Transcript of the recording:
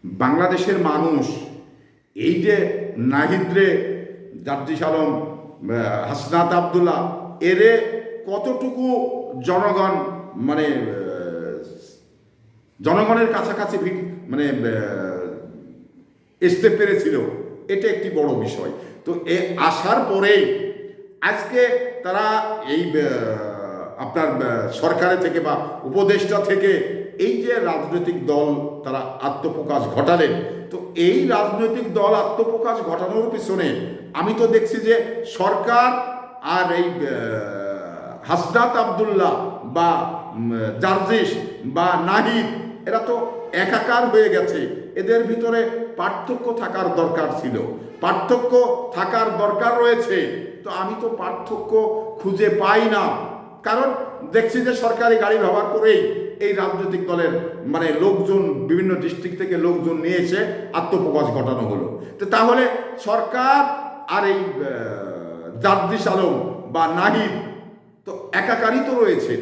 বাংলাদেশের মানুষ এই যে নাহিদরে, জাদ্দিস আলম, হাসনাত আবদুল্লাহ এরে কতটুকু জনগণ মানে জনগণের কাছাকাছি মানে আসতে পেরেছিল, এটা একটি বড় বিষয়। তো এ আসার পরেই আজকে তারা এই আপনার সরকারে থেকে বা উপদেষ্টা থেকে এই যে রাজনৈতিক দল তারা আত্মপ্রকাশ ঘটালেন, তো এই রাজনৈতিক দল আত্মপ্রকাশ ঘটানোর পিছনে আমি তো দেখছি যে সরকার আর এই হাসনাত আবদুল্লাহ বা জার্জিস বা নাহিদ এরা তো একাকার হয়ে গেছে। এদের ভিতরে পার্থক্য থাকার দরকার ছিল, পার্থক্য থাকার দরকার রয়েছে। তো আমি তো পার্থক্য খুঁজে পাই না, কারণ দেখছি যে সরকারি গাড়ি ব্যবহার করেই এই রাজনৈতিক দলের মানে লোকজন বিভিন্ন ডিস্ট্রিক্ট থেকে লোকজন নিয়ে এসে আত্মপ্রকাশ ঘটানো হলো। তো তাহলে সরকার আর এই জাদ্দিস আলম বা নাহিদ তো একাকারই তো রয়েছে।